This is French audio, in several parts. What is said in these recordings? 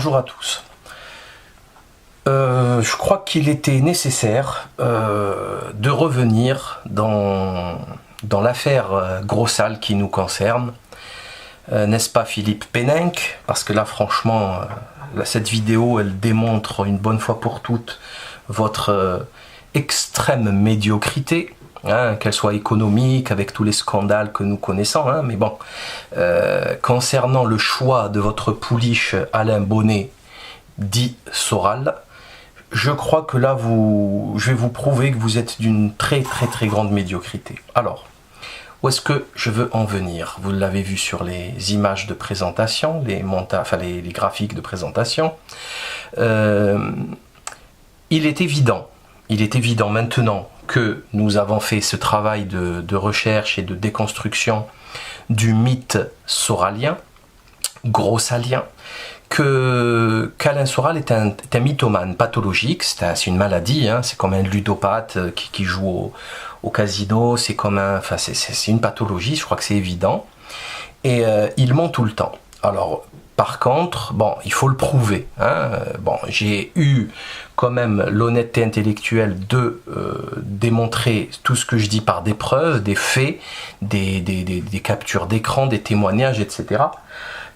bonjour à tous. Je crois qu'il était nécessaire de revenir dans l'affaire Grossal qui nous concerne. N'est-ce pas Philippe Péninck? Parce que là franchement, cette vidéo elle démontre une bonne fois pour toutes votre extrême médiocrité. Hein, qu'elle soit économique, avec tous les scandales que nous connaissons, hein, mais bon, concernant le choix de votre pouliche Alain Bonnet, dit Soral, je crois que là, je vais vous prouver que vous êtes d'une très grande médiocrité. Alors, où est-ce que je veux en venir? Vous l'avez vu sur les images de présentation, les graphiques de présentation. Il est évident maintenant que nous avons fait ce travail de recherche et de déconstruction du mythe soralien, grossalien, qu'Alain Soral est un mythomane pathologique, c'est une maladie, hein, c'est comme un ludopathe qui joue au casino, c'est une pathologie, je crois que c'est évident, et il ment tout le temps. Alors, par contre, bon, il faut le prouver. Hein. Bon, j'ai eu quand même l'honnêteté intellectuelle de démontrer tout ce que je dis par des preuves, des faits, des captures d'écran, des témoignages, etc.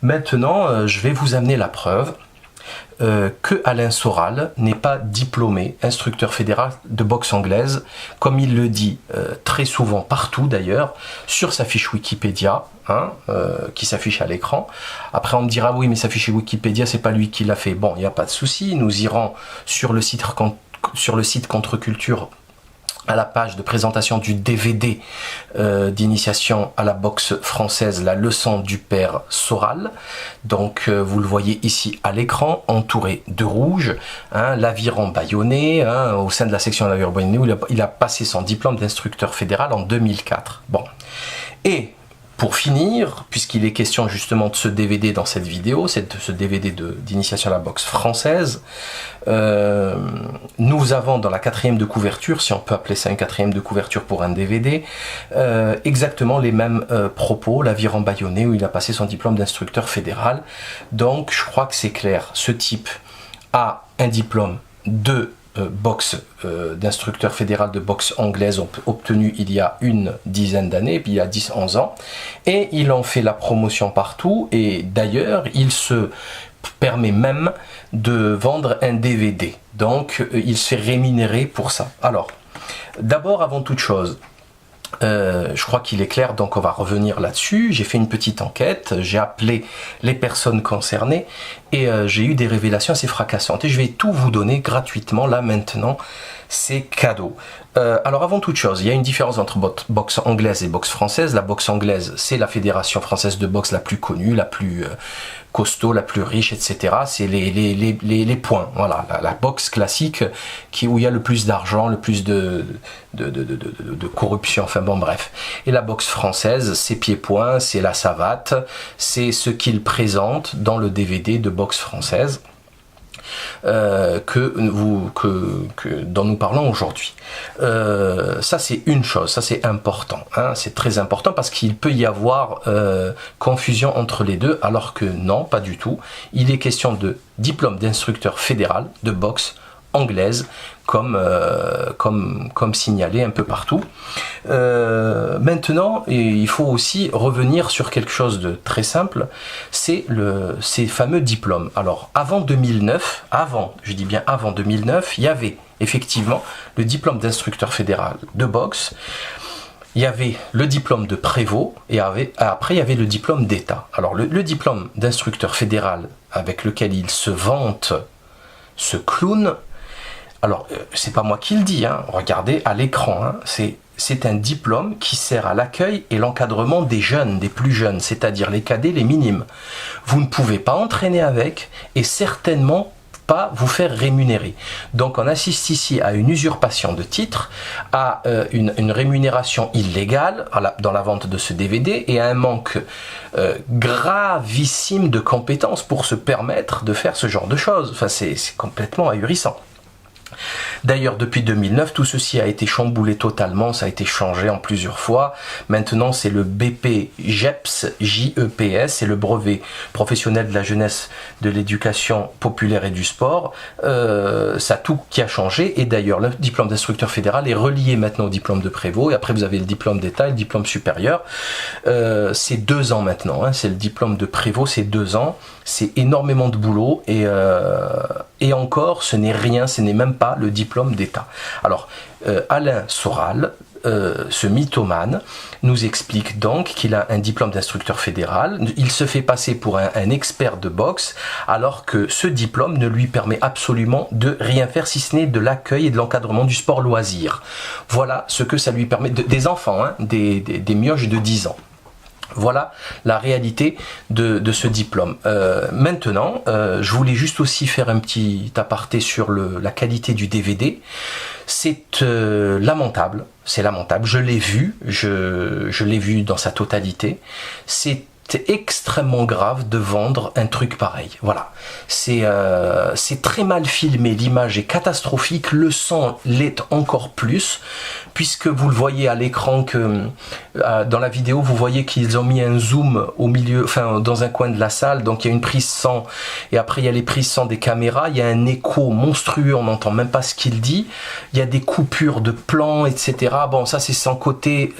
Maintenant, je vais vous amener la preuve que Alain Soral n'est pas diplômé, instructeur fédéral de boxe anglaise, comme il le dit très souvent partout d'ailleurs, sur sa fiche Wikipédia, hein, qui s'affiche à l'écran. Après on me dira oui mais sa fiche Wikipédia c'est pas lui qui l'a fait. Bon, il n'y a pas de souci, nous irons sur le site Contre-Culture, à la page de présentation du DVD d'initiation à la boxe française, la leçon du père Soral. Donc vous le voyez ici à l'écran, entouré de rouge, hein, l'aviron bâillonné, hein, au sein de la section de l'aviron bâillonné où il a passé son diplôme d'instructeur fédéral en 2004. Bon. Et pour finir, puisqu'il est question justement de ce DVD dans cette vidéo, ce DVD d'initiation à la boxe française, nous avons dans la quatrième de couverture, si on peut appeler ça une quatrième de couverture pour un DVD, exactement les mêmes propos, l'aviron bâillonné où il a passé son diplôme d'instructeur fédéral. Donc je crois que c'est clair, ce type a un diplôme de boxe, d'instructeur fédéral de boxe anglaise obtenu il y a une dizaine d'années, puis il y a 10-11 ans, et il en fait la promotion partout, et d'ailleurs il se permet même de vendre un DVD, donc il se fait rémunérer pour ça. Alors, d'abord avant toute chose, je crois qu'il est clair, donc on va revenir là-dessus. J'ai fait une petite enquête, j'ai appelé les personnes concernées et j'ai eu des révélations assez fracassantes. Et je vais tout vous donner gratuitement, là maintenant, c'est cadeau. Alors avant toute chose, il y a une différence entre boxe anglaise et boxe française. La boxe anglaise, c'est la fédération française de boxe la plus connue, la plus costaud, la plus riche, etc. C'est les points, voilà, la boxe classique où il y a le plus d'argent, le plus de corruption, enfin bon bref. Et la boxe française, c'est pieds-poings, c'est la savate, c'est ce qu'il présente dans le DVD de boxe française dont nous parlons aujourd'hui. Ça c'est une chose, ça c'est important, hein, c'est très important parce qu'il peut y avoir confusion entre les deux, alors que non, pas du tout. Il est question de diplôme d'instructeur fédéral de boxe anglaise, comme signalé un peu partout. Maintenant, il faut aussi revenir sur quelque chose de très simple, c'est ces fameux diplômes. Alors, avant 2009, je dis bien avant 2009, il y avait effectivement le diplôme d'instructeur fédéral de boxe, il y avait le diplôme de prévôt, et après il y avait le diplôme d'État. Alors, le diplôme d'instructeur fédéral avec lequel il se vante, ce clown, alors, c'est pas moi qui le dis, hein. Regardez à l'écran, hein. C'est un diplôme qui sert à l'accueil et l'encadrement des jeunes, des plus jeunes, c'est-à-dire les cadets, les minimes. Vous ne pouvez pas entraîner avec et certainement pas vous faire rémunérer. Donc on assiste ici à une usurpation de titre, à une rémunération illégale dans la vente de ce DVD et à un manque gravissime de compétences pour se permettre de faire ce genre de choses. Enfin, c'est complètement ahurissant. D'ailleurs, depuis 2009, tout ceci a été chamboulé totalement, ça a été changé en plusieurs fois. Maintenant, c'est le BPJEPS, J-E-P-S, c'est le brevet professionnel de la jeunesse, de l'éducation populaire et du sport. Ça a tout qui a changé, et d'ailleurs, le diplôme d'instructeur fédéral est relié maintenant au diplôme de prévôt, et après vous avez le diplôme d'État et le diplôme supérieur. C'est 2 ans maintenant, hein, c'est le diplôme de prévôt, c'est 2 ans. C'est énormément de boulot, et encore, ce n'est rien, ce n'est même pas le diplôme d'État. Alors, Alain Soral, ce mythomane, nous explique donc qu'il a un diplôme d'instructeur fédéral. Il se fait passer pour un expert de boxe, alors que ce diplôme ne lui permet absolument de rien faire, si ce n'est de l'accueil et de l'encadrement du sport loisir. Voilà ce que ça lui permet, des enfants, hein, des mioches de 10 ans. Voilà la réalité de ce diplôme. Maintenant, je voulais juste aussi faire un petit aparté sur la qualité du DVD. C'est lamentable, c'est lamentable. Je l'ai vu, je l'ai vu dans sa totalité. C'est extrêmement grave de vendre un truc pareil. Voilà, c'est très mal filmé, l'image est catastrophique, le son l'est encore plus, puisque vous le voyez à l'écran, que dans la vidéo vous voyez qu'ils ont mis un zoom au milieu, enfin dans un coin de la salle, donc il y a une prise son, et après il y a les prises son des caméras, il y a un écho monstrueux, on n'entend même pas ce qu'il dit, il y a des coupures de plans, etc. Bon, ça c'est son côté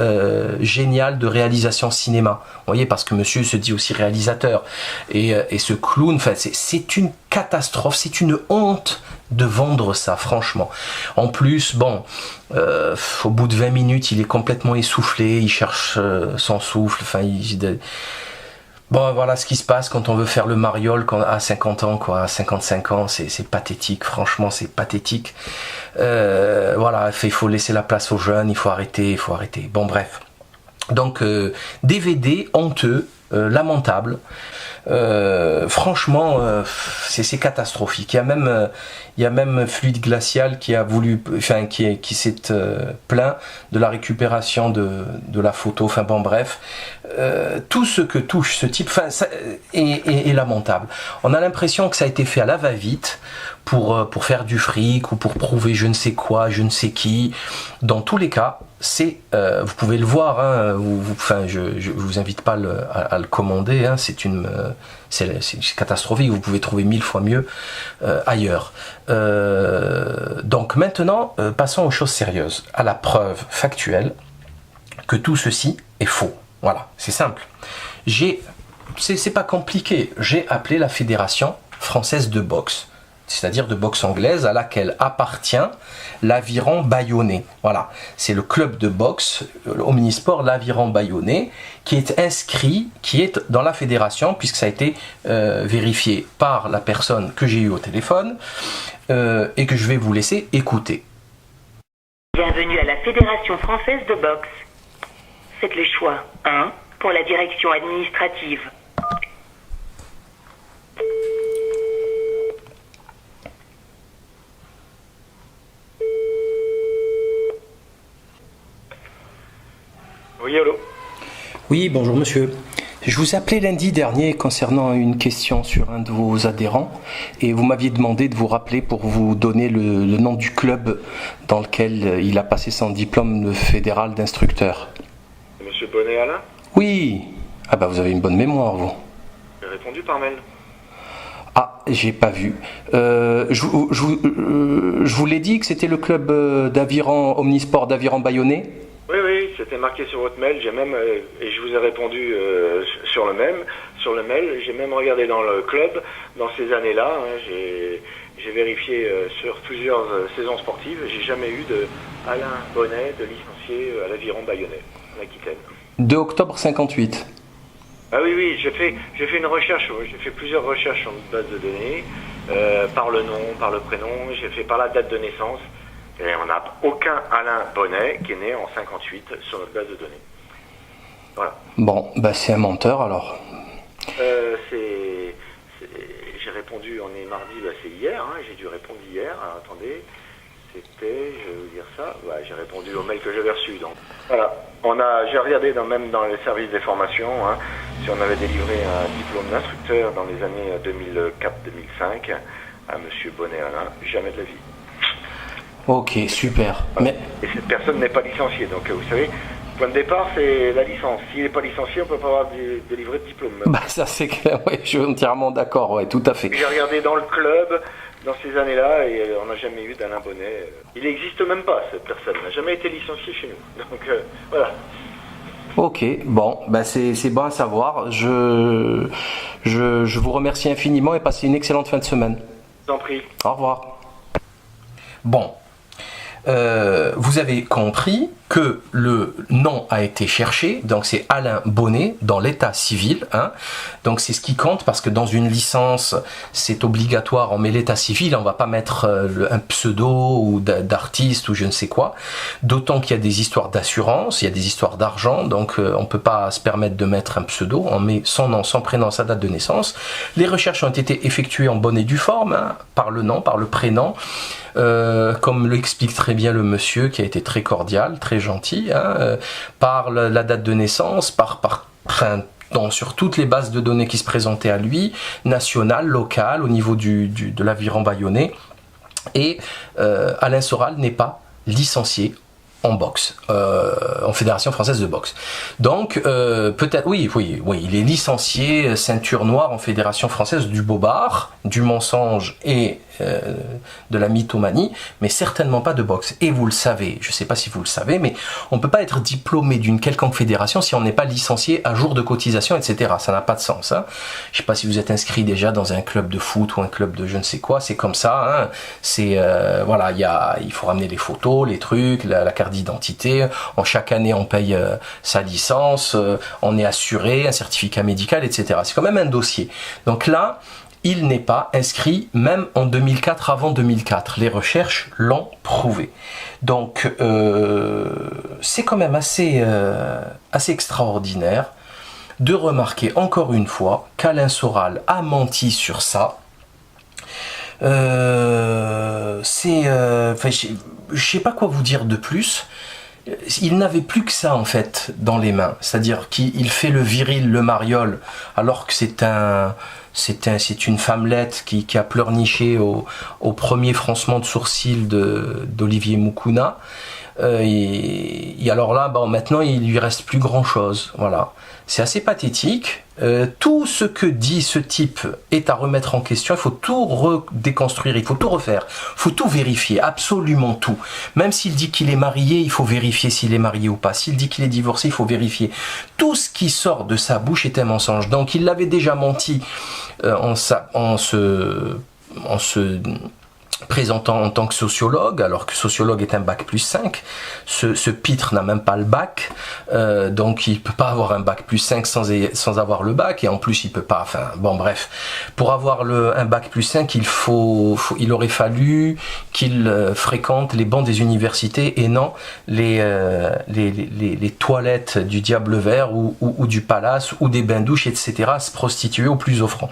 génial de réalisation cinéma, vous voyez, parce que monsieur se dit aussi réalisateur, et ce clown, enfin c'est une catastrophe, c'est une honte de vendre ça, franchement. En plus, bon, au bout de 20 minutes, il est complètement essoufflé, il cherche son souffle, enfin, bon, voilà ce qui se passe quand on veut faire le mariole à 50 ans, quoi, à 55 ans, c'est pathétique, franchement, c'est pathétique. Voilà, il faut laisser la place aux jeunes, il faut arrêter. Bon, bref. Donc, DVD honteux, lamentable. Franchement, c'est catastrophique. Il y a même Fluide Glacial qui a voulu, enfin qui s'est plaint de la récupération de la photo. Enfin bon, bref, tout ce que touche ce type, enfin, ça est lamentable. On a l'impression que ça a été fait à la va-vite pour faire du fric ou pour prouver je ne sais quoi, je ne sais qui. Dans tous les cas, vous pouvez le voir, hein, enfin, je vous invite pas à le commander, hein, c'est catastrophique, vous pouvez trouver 1000 fois mieux ailleurs. Donc maintenant, passons aux choses sérieuses, à la preuve factuelle que tout ceci est faux. Voilà, c'est simple. C'est pas compliqué, j'ai appelé la Fédération française de boxe, c'est-à-dire de boxe anglaise, à laquelle appartient l'Aviron Bayonnais. Voilà, c'est le club de boxe omnisport l'Aviron Bayonnais qui est inscrit, qui est dans la fédération, puisque ça a été vérifié par la personne que j'ai eue au téléphone et que je vais vous laisser écouter. Bienvenue à la Fédération française de boxe. Faites le choix 1 pour la direction administrative. Oui, allô? Oui, bonjour monsieur. Je vous appelais lundi dernier concernant une question sur un de vos adhérents, et vous m'aviez demandé de vous rappeler pour vous donner le nom du club dans lequel il a passé son diplôme fédéral d'instructeur. Monsieur Bonnet Alain? Oui. Ah bah vous avez une bonne mémoire, vous. J'ai répondu par mail. Ah, j'ai pas vu. Je vous l'ai dit que c'était le club d'aviron, omnisport d'Aviron Bayonnais. Oui, c'était marqué sur votre mail. J'ai même et je vous ai répondu sur le mail. J'ai même regardé dans le club dans ces années-là. Hein, j'ai vérifié sur plusieurs saisons sportives. J'ai jamais eu de Alain Bonnet de licencié à l'Aviron Bayonnais, en Aquitaine. 2 octobre 58. Ah oui, j'ai fait une recherche. J'ai fait plusieurs recherches sur notre base de données par le nom, par le prénom. J'ai fait par la date de naissance. Et on n'a aucun Alain Bonnet qui est né en 58 sur notre base de données. Voilà. Bon, bah c'est un menteur alors. J'ai répondu, on est mardi, bah c'est hier, hein, j'ai dû répondre hier. Alors, attendez, c'était, je vais vous dire ça, ouais, j'ai répondu au mail que j'avais reçu. Donc voilà, j'ai regardé même dans les services des formations, hein, si on avait délivré un diplôme d'instructeur dans les années 2004-2005 à monsieur Bonnet Alain, jamais de la vie. Ok, super. Mais... Et cette personne n'est pas licenciée. Donc vous savez, le point de départ, c'est la licence. S'il n'est pas licencié, on ne peut pas avoir délivré de diplôme. Bah ça c'est clair, ouais, je suis entièrement d'accord, ouais, tout à fait. J'ai regardé dans le club, dans ces années-là, et on n'a jamais eu d'Alain Bonnet. Il n'existe même pas, cette personne. Il n'a jamais été licencié chez nous. Donc voilà. Ok, bon, ben c'est bon à savoir. Je vous remercie infiniment et passez une excellente fin de semaine. Je t'en prie. Au revoir. Bon, vous avez compris que le nom a été cherché, donc c'est Alain Bonnet dans l'état civil, hein. Donc c'est ce qui compte, parce que dans une licence c'est obligatoire, on met l'état civil, on va pas mettre un pseudo ou d'artiste ou je ne sais quoi, d'autant qu'il y a des histoires d'assurance, il y a des histoires d'argent, donc on peut pas se permettre de mettre un pseudo, on met son nom, son prénom, sa date de naissance. Les recherches ont été effectuées en bonne et due forme, hein, par le nom, par le prénom, comme l'explique très bien le monsieur qui a été très cordial, très gentil, hein, par la date de naissance, sur toutes les bases de données qui se présentaient à lui, nationales, locales, au niveau de l'aviron bayonnais. Et Alain Soral n'est pas licencié en boxe, en Fédération Française de Boxe. Donc, peut-être, oui, il est licencié ceinture noire en Fédération Française du Bobard, du mensonge et de la mythomanie, mais certainement pas de boxe. Et vous le savez, je ne sais pas si vous le savez, mais on ne peut pas être diplômé d'une quelconque fédération si on n'est pas licencié à jour de cotisation, etc. Ça n'a pas de sens. Hein. Je ne sais pas si vous êtes inscrit déjà dans un club de foot ou un club de je ne sais quoi, c'est comme ça. Hein. C'est voilà, il faut ramener les photos, les trucs, la carte d'identité. Chaque année, on paye sa licence, on est assuré, un certificat médical, etc. C'est quand même un dossier. Donc là, il n'est pas inscrit, même en 2004, avant 2004. Les recherches l'ont prouvé. Donc, c'est quand même assez extraordinaire de remarquer encore une fois qu'Alain Soral a menti sur ça. Je sais pas quoi vous dire de plus. Il n'avait plus que ça en fait dans les mains, c'est-à-dire qu'il fait le viril, le mariole, alors que c'est une femmelette qui a pleurniché au premier froncement de sourcil d'Olivier Moukouna. Et alors là, maintenant il lui reste plus grand chose. Voilà, c'est assez pathétique. Tout ce que dit ce type est à remettre en question. Il faut tout redéconstruire, il faut tout refaire, il faut tout vérifier, absolument tout. Même s'il dit qu'il est marié, il faut vérifier s'il est marié ou pas. S'il dit qu'il est divorcé, il faut vérifier. Tout ce qui sort de sa bouche est un mensonge. Donc il l'avait déjà menti en se présentant en tant que sociologue, alors que sociologue est un bac plus 5, ce pitre n'a même pas le bac, donc il peut pas avoir un bac plus 5 sans avoir le bac, et en plus il peut pas, enfin bon bref, pour avoir un bac plus 5, il aurait fallu qu'il fréquente les bancs des universités et non les toilettes du Diable Vert ou du Palace ou des bains-douches, etc., à se prostituer au plus offrant.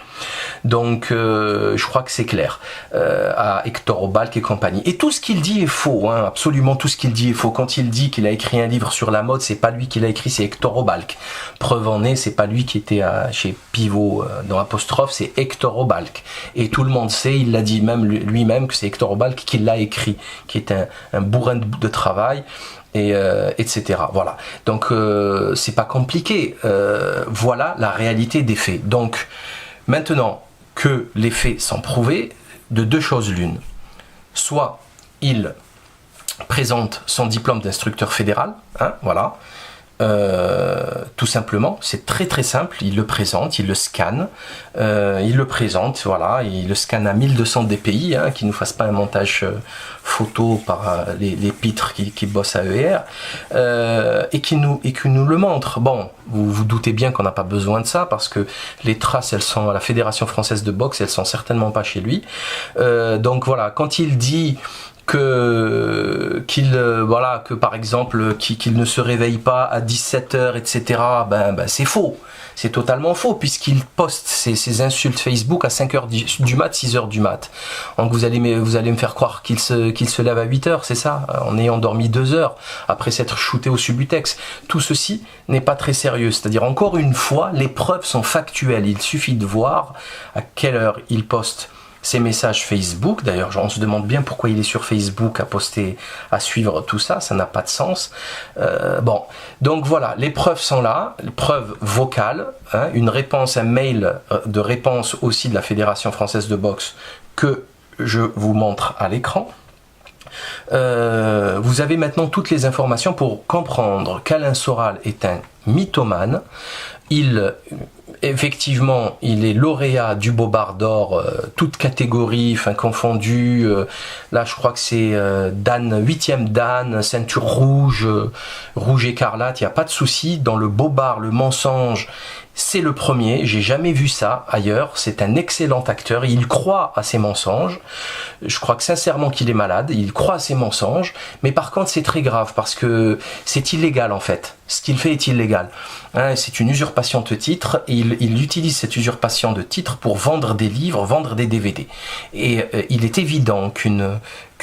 Donc je crois que c'est clair. À Hector Obalk et compagnie. Et tout ce qu'il dit est faux, hein, absolument tout ce qu'il dit est faux. Quand il dit qu'il a écrit un livre sur la mode, c'est pas lui qui l'a écrit, c'est Hector Obalk. Preuve en est, c'est pas lui qui était chez Pivot dans Apostrophe, c'est Hector Obalk. Et tout le monde sait, il l'a dit même lui-même, que c'est Hector Obalk qui l'a écrit, qui est un bourrin de travail. Et etc. Voilà. Donc c'est pas compliqué. Voilà la réalité des faits. Donc maintenant que les faits sont prouvés, de deux choses l'une. Soit il présente son diplôme d'instructeur fédéral, hein, voilà, tout simplement, c'est très très simple, il le présente, il le scanne, il le présente, voilà, il le scanne à 1200 DPI, hein, qu'il ne nous fasse pas un montage photo par les pitres qui bossent à ER, et qu'il nous le montre. Bon, vous vous doutez bien qu'on n'a pas besoin de ça, parce que les traces, elles sont à la Fédération Française de Boxe, elles sont certainement pas chez lui. Donc voilà, quand il dit que par exemple qu'il ne se réveille pas à 17h, etc., ben c'est faux, c'est totalement faux, puisqu'il poste ses insultes Facebook à 5h du mat, 6h du mat. Donc vous allez me faire croire qu'il se lève à 8h, c'est ça, en ayant dormi 2 heures après s'être shooté au Subutex. Tout ceci n'est pas très sérieux, c'est-à-dire, encore une fois, les preuves sont factuelles, il suffit de voir à quelle heure il poste ses messages Facebook. D'ailleurs, on se demande bien pourquoi il est sur Facebook à poster, à suivre tout ça. Ça n'a pas de sens. Bon, donc voilà, les preuves sont là, les preuves vocales, hein, une réponse, un mail de réponse aussi de la Fédération française de boxe que je vous montre à l'écran. Vous avez maintenant toutes les informations pour comprendre qu'Alain Soral est un mythomane. Effectivement, il est lauréat du Bobard d'Or, toute catégorie, enfin confondu. Là, je crois que c'est Dan, 8e Dan, ceinture rouge, rouge écarlate, il n'y a pas de souci. Dans le Bobard, le mensonge, c'est le premier. J'ai jamais vu ça ailleurs. C'est un excellent acteur. Il croit à ses mensonges. Je crois que sincèrement qu'il est malade. Il croit à ses mensonges. Mais par contre, c'est très grave parce que c'est illégal en fait. Ce qu'il fait est illégal. Hein, c'est une usurpation de titre. Il utilise cette usurpation de titre pour vendre des livres, vendre des DVD. Et il est évident qu'une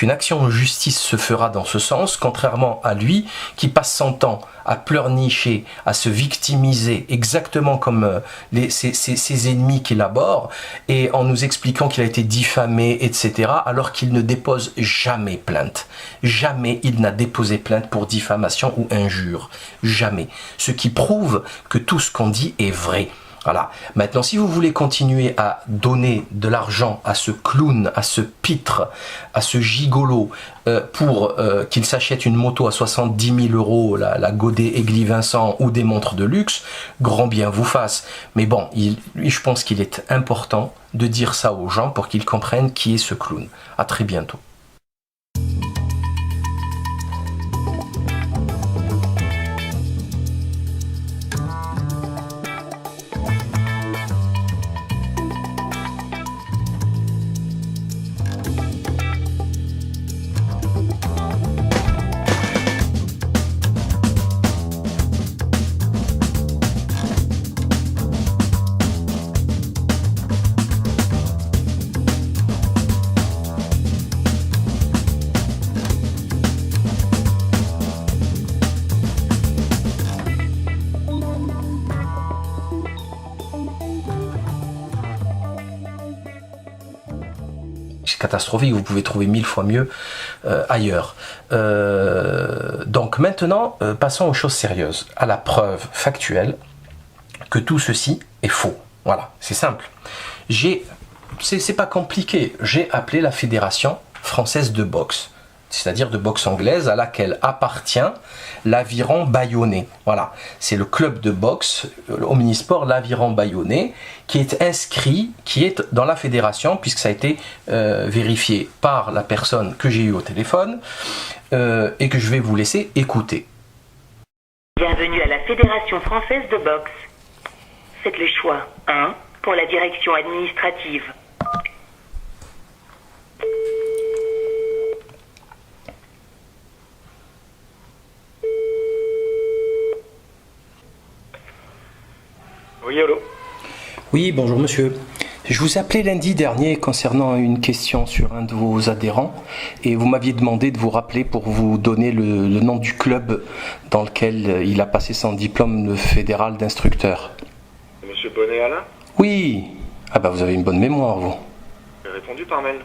action en justice se fera dans ce sens, contrairement à lui qui passe son temps à pleurnicher, à se victimiser exactement comme ses ennemis qu'il aborde, et en nous expliquant qu'il a été diffamé, etc., alors qu'il ne dépose jamais plainte. Jamais il n'a déposé plainte pour diffamation ou injure. Jamais. Ce qui prouve que tout ce qu'on dit est vrai. Voilà. Maintenant, si vous voulez continuer à donner de l'argent à ce clown, à ce pitre, à ce gigolo, pour qu'il s'achète une moto à 70 000 euros, la Godet Aigli Vincent ou des montres de luxe, grand bien vous fasse. Mais bon, je pense qu'il est important de dire ça aux gens pour qu'ils comprennent qui est ce clown. À très bientôt. Catastrophique, vous pouvez trouver 1000 fois mieux ailleurs. Donc maintenant, passons aux choses sérieuses, à la preuve factuelle que tout ceci est faux. Voilà, c'est simple. C'est pas compliqué, j'ai appelé la Fédération française de boxe, c'est-à-dire de boxe anglaise à laquelle appartient l'Aviron Bayonnais. Voilà, c'est le club de boxe omnisport l'Aviron Bayonnais qui est inscrit, qui est dans la fédération puisque ça a été vérifié par la personne que j'ai eue au téléphone et que je vais vous laisser écouter. Bienvenue à la Fédération française de boxe. Faites le choix 1 pour la direction administrative. Oui, allô? Oui, bonjour monsieur. Je vous appelais lundi dernier concernant une question sur un de vos adhérents et vous m'aviez demandé de vous rappeler pour vous donner le nom du club dans lequel il a passé son diplôme fédéral d'instructeur. Monsieur Bonnet Alain? Oui. Ah bah vous avez une bonne mémoire vous. J'ai répondu par mail.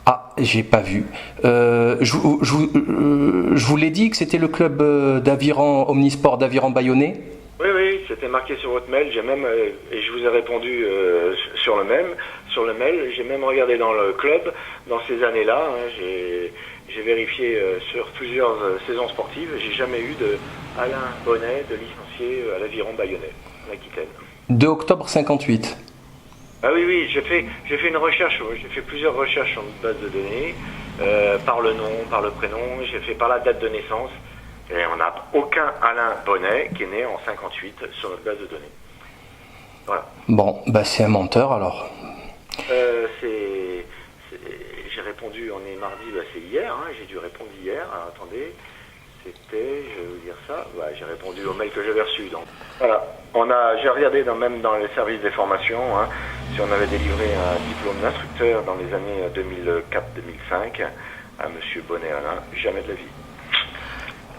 Ah, j'ai pas vu. Je vous l'ai dit que c'était le club d'aviron, omnisport d'Aviron Bayonnais. Oui, c'était marqué sur votre mail. J'ai même et je vous ai répondu sur le mail. J'ai même regardé dans le club dans ces années-là. Hein, j'ai vérifié sur plusieurs saisons sportives. J'ai jamais eu de Alain Bonnet de licencié à l'Aviron Bayonnais, en Aquitaine. 2 octobre 58. Ah oui, j'ai fait une recherche. J'ai fait plusieurs recherches sur notre base de données par le nom, par le prénom. J'ai fait par la date de naissance. Et on n'a aucun Alain Bonnet qui est né en 58 sur notre base de données. Voilà. Bon, bah c'est un menteur alors. J'ai répondu, on est mardi, bah c'est hier, hein, j'ai dû répondre hier. Alors, attendez, c'était, je vais vous dire ça, ouais, j'ai répondu au mail que j'avais reçu. Donc. Voilà, j'ai regardé même dans les services des formations, hein, si on avait délivré un diplôme d'instructeur dans les années 2004-2005 à monsieur Bonnet Alain, jamais de la vie.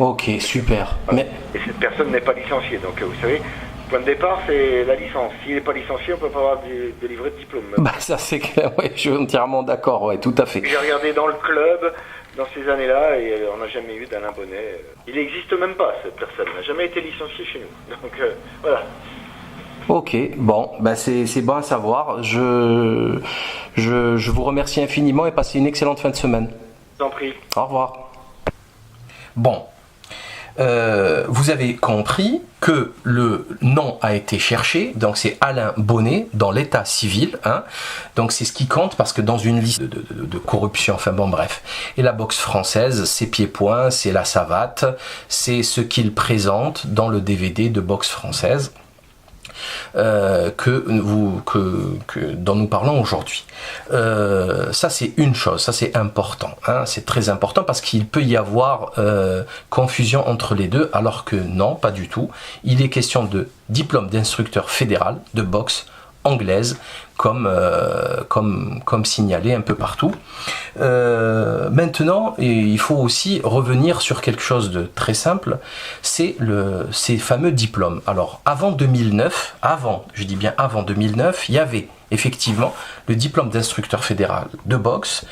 Ok, super. Voilà. Mais... Et cette personne n'est pas licenciée, donc vous savez, Point de départ, c'est la licence. S'il n'est pas licencié, on ne peut pas avoir de livret de diplôme. Bah ça c'est clair, ouais, je suis entièrement d'accord, ouais, tout à fait. J'ai regardé dans le club, dans ces années-là, et on n'a jamais eu d'Alain Bonnet. Il n'existe même pas, cette personne. Il n'a jamais été licencié chez nous. Donc voilà. Ok, bon, bah c'est bon à savoir. Je vous remercie infiniment et passez une excellente fin de semaine. Je t'en prie. Au revoir. Bon. Vous avez compris que le nom a été cherché, donc c'est Alain Bonnet dans l'état civil, hein. Donc c'est ce qui compte parce que dans une liste de corruption, enfin bon bref, et la boxe française, c'est pieds-poings, c'est la savate, c'est ce qu'il présente dans le DVD de boxe française. Dont nous parlons aujourd'hui. Ça c'est une chose, ça c'est important, hein, c'est très important parce qu'il peut y avoir confusion entre les deux, alors que non, pas du tout. Il est question de diplôme d'instructeur fédéral de boxe anglaise, comme signalé un peu partout. Maintenant, il faut aussi revenir sur quelque chose de très simple, c'est ces fameux diplômes. Alors, avant 2009, je dis bien avant 2009, il y avait effectivement le diplôme d'instructeur fédéral de boxe,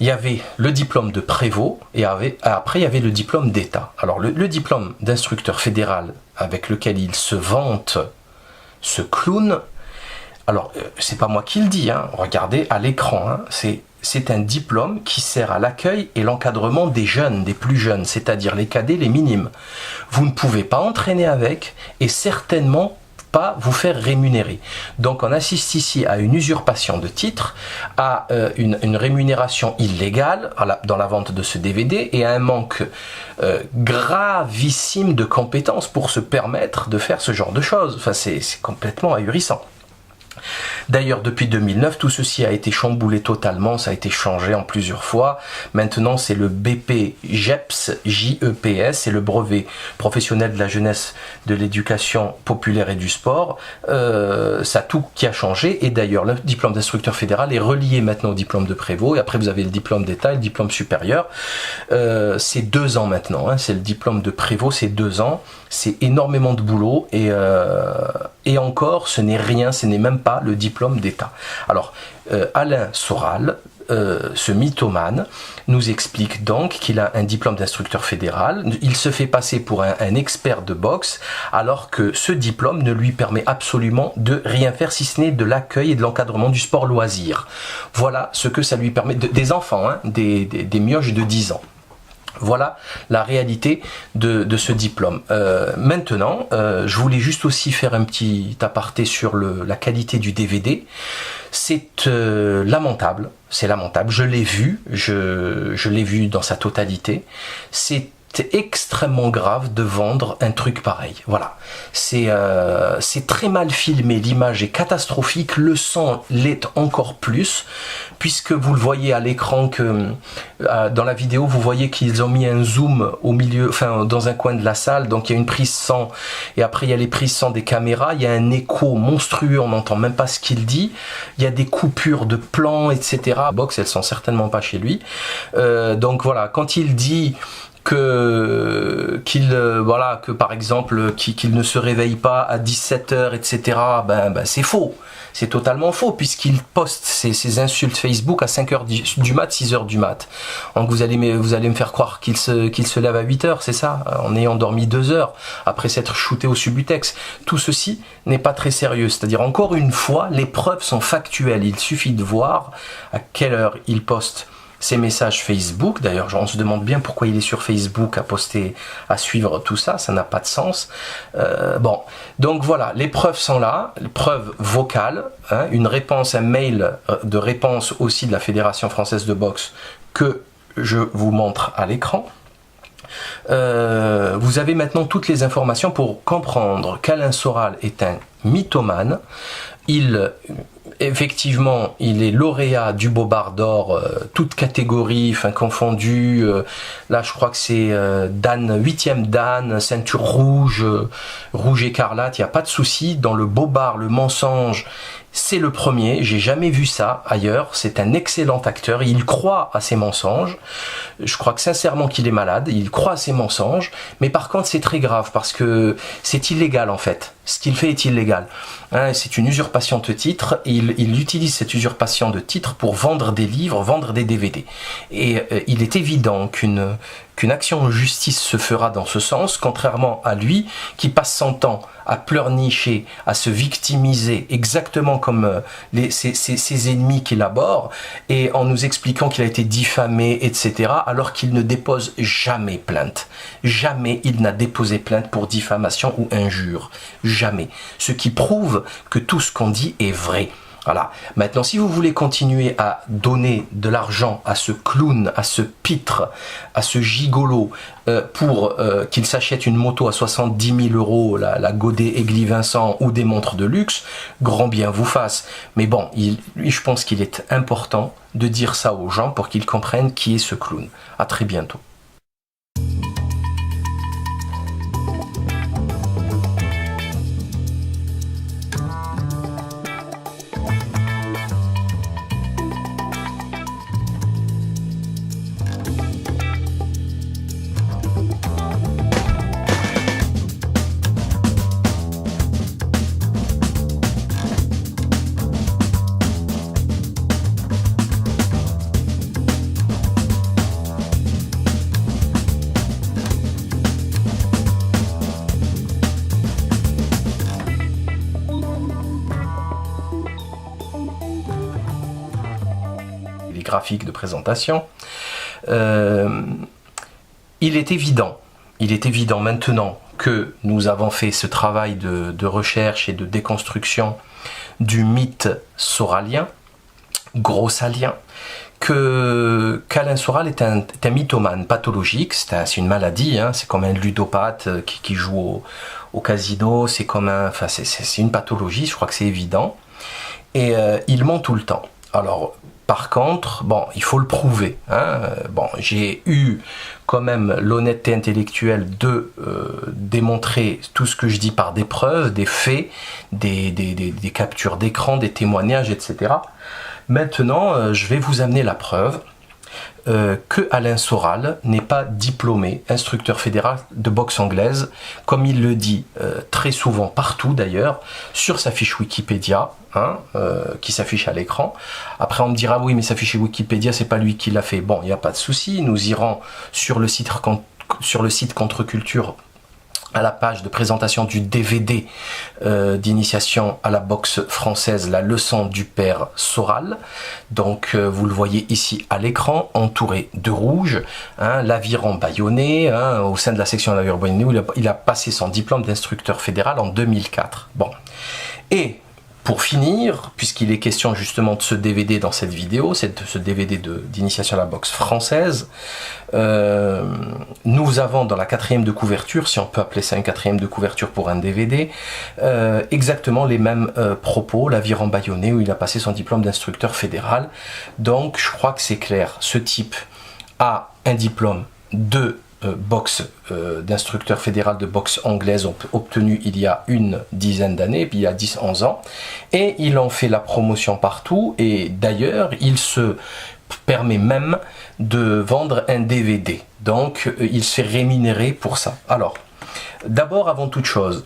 il y avait le diplôme de prévôt, et après il y avait le diplôme d'État. Alors, le diplôme d'instructeur fédéral avec lequel il se vante, ce clown, alors, c'est pas moi qui le dis, hein. Regardez à l'écran, hein. C'est un diplôme qui sert à l'accueil et l'encadrement des jeunes, des plus jeunes, c'est-à-dire les cadets, les minimes. Vous ne pouvez pas entraîner avec et certainement pas vous faire rémunérer. Donc on assiste ici à une usurpation de titre, à une rémunération illégale dans la vente de ce DVD et à un manque gravissime de compétences pour se permettre de faire ce genre de choses. Enfin, c'est complètement ahurissant. D'ailleurs, depuis 2009, tout ceci a été chamboulé totalement, ça a été changé en plusieurs fois. Maintenant, c'est le BPJEPS, JEPS, c'est le brevet professionnel de la jeunesse, de l'éducation populaire et du sport. Ça a tout qui a changé. Et d'ailleurs, le diplôme d'instructeur fédéral est relié maintenant au diplôme de prévôt. Et après, vous avez le diplôme d'État et le diplôme supérieur. C'est 2 ans maintenant, hein. C'est le diplôme de prévôt, c'est 2 ans. C'est énormément de boulot et encore, ce n'est rien, ce n'est même pas le diplôme d'État. Alors, Alain Soral, ce mythomane, nous explique donc qu'il a un diplôme d'instructeur fédéral. Il se fait passer pour un expert de boxe, alors que ce diplôme ne lui permet absolument de rien faire, si ce n'est de l'accueil et de l'encadrement du sport loisir. Voilà ce que ça lui permet, des enfants, hein, des mioches de 10 ans. Voilà la réalité de ce diplôme. Maintenant, je voulais juste aussi faire un petit aparté sur la qualité du DVD. C'est lamentable, je l'ai vu, je l'ai vu dans sa totalité. C'est extrêmement grave de vendre un truc pareil. Voilà, c'est très mal filmé, l'image est catastrophique, le son l'est encore plus, puisque vous le voyez à l'écran que dans la vidéo, vous voyez qu'ils ont mis un zoom au milieu, enfin dans un coin de la salle, donc il y a une prise son, et après il y a les prises son des caméras, il y a un écho monstrueux, on n'entend même pas ce qu'il dit, il y a des coupures de plans, etc. Box, elles sont certainement pas chez lui. Donc voilà, quand il dit que par exemple qu'il ne se réveille pas à 17h, etc., ben c'est faux, c'est totalement faux, puisqu'il poste ses insultes Facebook à 5h du mat, 6h du mat. Donc vous allez me faire croire qu'il se lève à 8h, c'est ça, en ayant dormi 2 heures après s'être shooté au Subutex. Tout ceci n'est pas très sérieux, c'est-à-dire, encore une fois, les preuves sont factuelles, il suffit de voir à quelle heure il poste ses messages Facebook. D'ailleurs, on se demande bien pourquoi il est sur Facebook à poster, à suivre tout ça, ça n'a pas de sens. Bon, donc voilà, les preuves sont là, les preuves vocales, hein, une réponse, un mail de réponse aussi de la Fédération française de boxe que je vous montre à l'écran. Vous avez maintenant toutes les informations pour comprendre qu'Alain Soral est un mythomane. Effectivement, il est lauréat du Bobard d'Or, toute catégorie, enfin confondu. Là, je crois que c'est Dan, 8e Dan, ceinture rouge, rouge écarlate. Il n'y a pas de souci. Dans le Bobard, le mensonge, c'est le premier. J'ai jamais vu ça ailleurs. C'est un excellent acteur. Il croit à ses mensonges. Je crois que sincèrement qu'il est malade. Il croit à ses mensonges. Mais par contre, c'est très grave parce que c'est illégal en fait. ce qu'il fait est illégal. Hein, c'est une usurpation de titre, et il utilise cette usurpation de titre pour vendre des livres, vendre des DVD. Et il est évident qu'une action en justice se fera dans ce sens, contrairement à lui, qui passe son temps à pleurnicher, à se victimiser, exactement comme ses ennemis qu'il abhorre, et en nous expliquant qu'il a été diffamé, etc., alors qu'il ne dépose jamais plainte. Jamais il n'a déposé plainte pour diffamation ou injure. Jamais. Ce qui prouve que tout ce qu'on dit est vrai. Voilà. Maintenant, si vous voulez continuer à donner de l'argent à ce clown, à ce pitre, à ce gigolo, pour qu'il s'achète une moto à 70 000 euros, la Godet Aigli Vincent, ou des montres de luxe, grand bien vous fasse. Mais bon, je pense qu'il est important de dire ça aux gens pour qu'ils comprennent qui est ce clown. À très bientôt. Graphique de présentation, il est évident maintenant que nous avons fait ce travail de recherche et de déconstruction du mythe soralien, grossalien, qu'Alain Soral est un mythomane pathologique, c'est une maladie, hein, c'est comme un ludopathe qui joue au casino, c'est une pathologie, je crois que c'est évident, et il ment tout le temps. Alors, par contre, bon, il faut le prouver. Hein. Bon, j'ai eu quand même l'honnêteté intellectuelle de démontrer tout ce que je dis par des preuves, des faits, des captures d'écran, des témoignages, etc. Maintenant, je vais vous amener la preuve que Alain Soral n'est pas diplômé instructeur fédéral de boxe anglaise, comme il le dit très souvent partout d'ailleurs, sur sa fiche Wikipédia, hein, qui s'affiche à l'écran. Après on me dira oui mais sa fiche Wikipédia c'est pas lui qui l'a fait. Bon, il n'y a pas de souci, nous irons sur le site Contre-Culture à la page de présentation du DVD d'initiation à la boxe française, la leçon du père Soral. Donc vous le voyez ici à l'écran, entouré de rouge, hein, l'aviron bâillonné, hein, au sein de la section de l'aviron bâillonné, où il a passé son diplôme d'instructeur fédéral en 2004. Bon. Et pour finir, puisqu'il est question justement de ce DVD dans cette vidéo, ce DVD d'initiation à la boxe française, nous avons dans la 4e de couverture, si on peut appeler ça une 4e de couverture pour un DVD, exactement les mêmes propos, l'aviron bâillonné où il a passé son diplôme d'instructeur fédéral. Donc je crois que c'est clair, ce type a un diplôme de boxe, d'instructeur fédéral de boxe anglaise obtenu il y a une dizaine d'années, puis il y a 10-11 ans, et il en fait la promotion partout, et d'ailleurs il se permet même de vendre un DVD, donc il se fait rémunérer pour ça. Alors, d'abord, avant toute chose,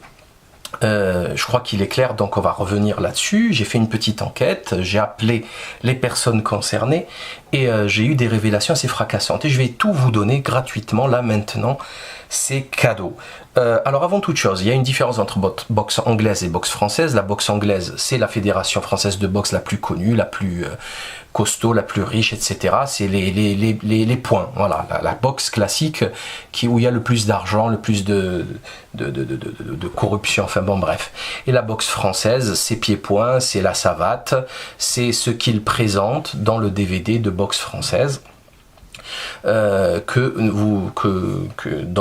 je crois qu'il est clair, donc on va revenir là-dessus. J'ai fait une petite enquête, j'ai appelé les personnes concernées et j'ai eu des révélations assez fracassantes. Et je vais tout vous donner gratuitement, là maintenant, c'est cadeau. Alors avant toute chose, il y a une différence entre boxe anglaise et boxe française. La boxe anglaise, c'est la fédération française de boxe la plus connue, la plus costaud, la plus riche, etc. C'est les points, voilà, la boxe classique où il y a le plus d'argent, le plus de corruption, enfin bon bref. Et la boxe française, c'est pieds-poings, c'est la savate, c'est ce qu'il présente dans le DVD de boxe française. Dont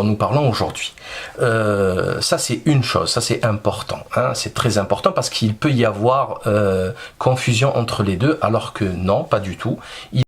nous parlons aujourd'hui. Ça c'est une chose, ça c'est important, hein, c'est très important parce qu'il peut y avoir confusion entre les deux, alors que non, pas du tout.